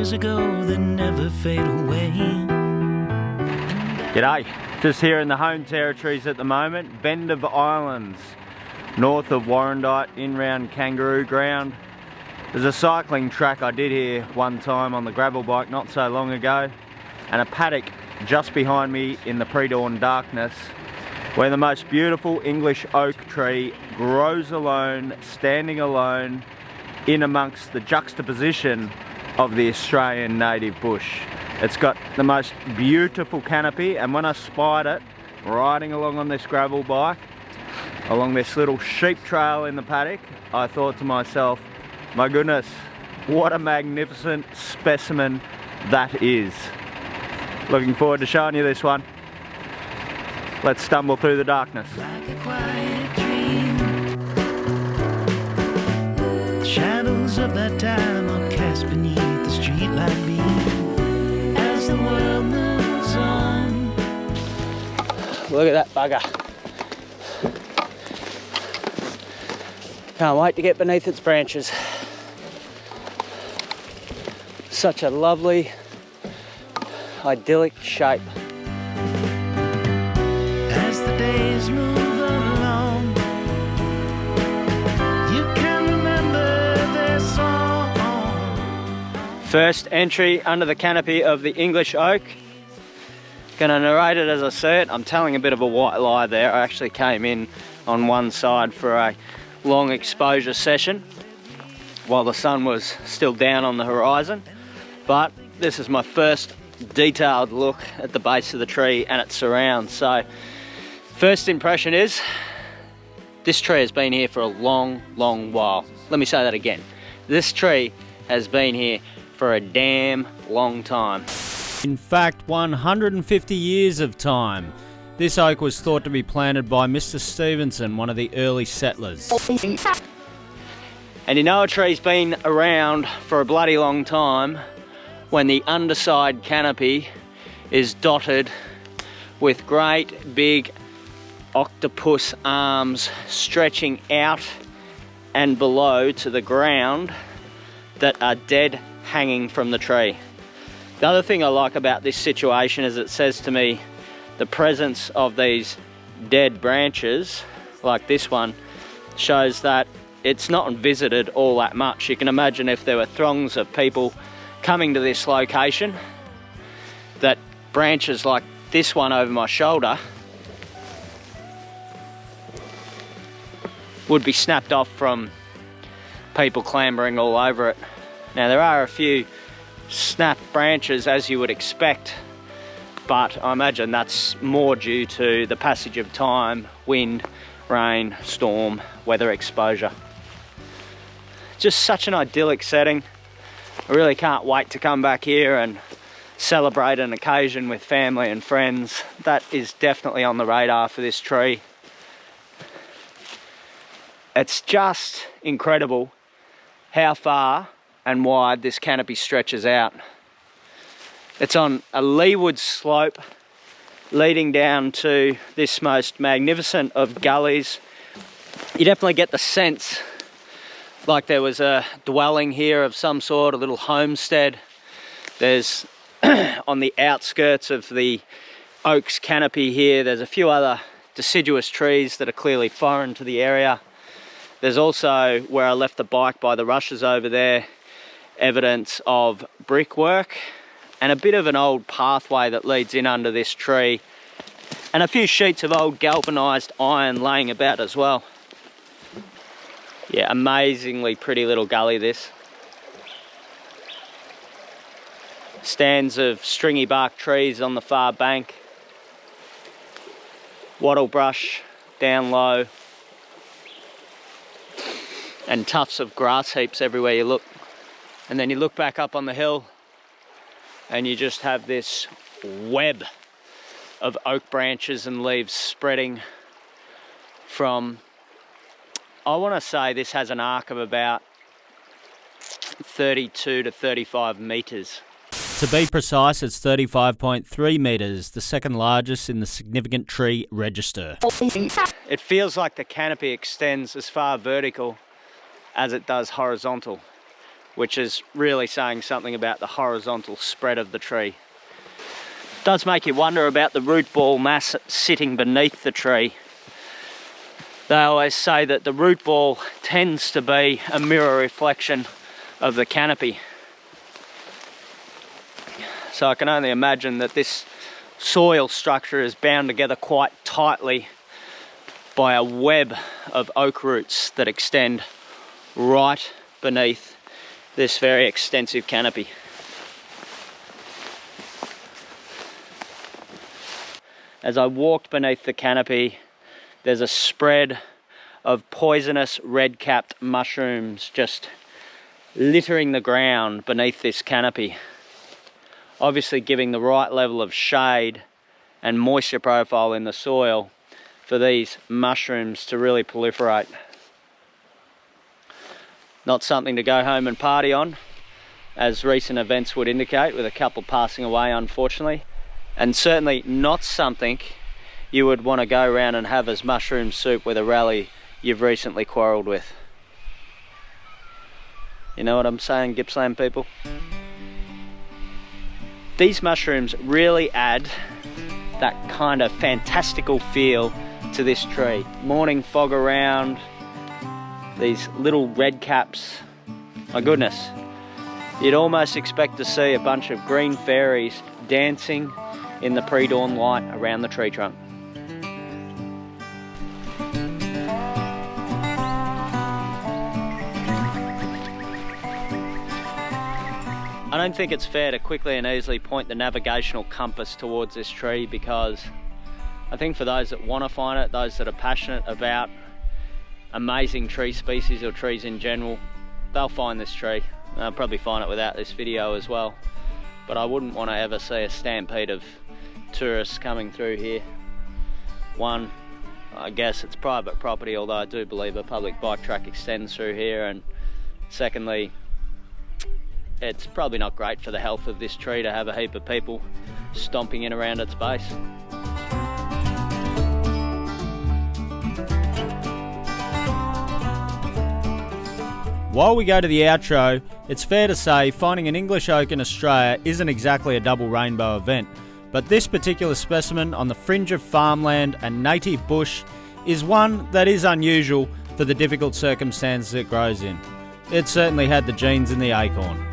years ago that never fade away. G'day, just here in the home territories at the moment, Bend of Islands, north of Warrandyte, in round Kangaroo Ground. There's a cycling track I did here one time on the gravel bike not so long ago, and a paddock just behind me in the pre-dawn darkness, where the most beautiful English oak tree grows alone, standing alone, in amongst the juxtaposition of the Australian native bush. It's got the most beautiful canopy, and when I spied it riding along on this gravel bike, along this little sheep trail in the paddock, I thought to myself, my goodness, what a magnificent specimen that is. Looking forward to showing you this one. Let's stumble through the darkness. Like a quiet dream, the shadows of that time are cast beneath the streetlight beam as the world moves on. Look at that bugger. Can't wait to get beneath its branches. Such a lovely, idyllic shape. As the days move along, you can remember their song. First entry under the canopy of the English oak. Gonna narrate it as I see it. I'm telling a bit of a white lie there. I actually came in on one side for a long exposure session while the sun was still down on the horizon. But this is my first detailed look at the base of the tree and its surrounds. So first impression is this tree has been here for a long while. Let me say that again. This tree has been here for a damn long time. In fact, 150 years of time. This oak was thought to be planted by Mr. Stevenson, one of the early settlers. And you know a tree's been around for a bloody long time when the underside canopy is dotted with great big octopus arms stretching out and below to the ground that are dead hanging from the tree. The other thing I like about this situation is it says to me the presence of these dead branches like this one shows that it's not visited all that much. You can imagine if there were throngs of people coming to this location, that branches like this one over my shoulder would be snapped off from people clambering all over it. Now there are a few snapped branches as you would expect, but I imagine that's more due to the passage of time, wind, rain, storm, weather exposure. Just such an idyllic setting. I really can't wait to come back here and celebrate an occasion with family and friends. That is definitely on the radar for this tree. It's just incredible how far and wide this canopy stretches out. It's on a leeward slope leading down to this most magnificent of gullies. You definitely get the sense like there was a dwelling here of some sort, a little homestead. There's on the outskirts of the oak's canopy here, there's a few other deciduous trees that are clearly foreign to the area. There's also, where I left the bike by the rushes over there, evidence of brickwork and a bit of an old pathway that leads in under this tree, and a few sheets of old galvanised iron laying about as well. Yeah, amazingly pretty little gully this. Stands of stringy bark trees on the far bank. Wattle brush down low. And tufts of grass heaps everywhere you look. And then you look back up on the hill and you just have this web of oak branches and leaves spreading from, I want to say this has an arc of about 32 to 35 metres. To be precise, it's 35.3 metres, the second largest in the significant tree register. It feels like the canopy extends as far vertical as it does horizontal. which is really saying something about the horizontal spread of the tree. It does make you wonder about the root ball mass sitting beneath the tree. They always say that the root ball tends to be a mirror reflection of the canopy. So I can only imagine that this soil structure is bound together quite tightly by a web of oak roots that extend right beneath this very extensive canopy. As I walked beneath the canopy, there's a spread of poisonous red-capped mushrooms just littering the ground beneath this canopy, obviously giving the right level of shade and moisture profile in the soil for these mushrooms to really proliferate. Not something to go home and party on, as recent events would indicate, with a couple passing away unfortunately, and certainly not something you would want to go around and have as mushroom soup with a rally you've recently quarrelled with. You know what I'm saying, Gippsland people? These mushrooms really add that kind of fantastical feel to this tree. Morning fog around, these little red caps. My goodness, you'd almost expect to see a bunch of green fairies dancing in the pre-dawn light around the tree trunk. I don't think it's fair to quickly and easily point the navigational compass towards this tree, because I think for those that want to find it, those that are passionate about amazing tree species or trees in general, they'll find this tree. They'll probably find it without this video as well, but I wouldn't want to ever see a stampede of tourists coming through here. One, I guess it's private property, although I do believe a public bike track extends through here, and secondly, it's probably not great for the health of this tree to have a heap of people stomping in around its base. While we go to the outro, it's fair to say finding an English oak in Australia isn't exactly a double rainbow event, but this particular specimen on the fringe of farmland and native bush is one that is unusual for the difficult circumstances it grows in. It certainly had the genes in the acorn.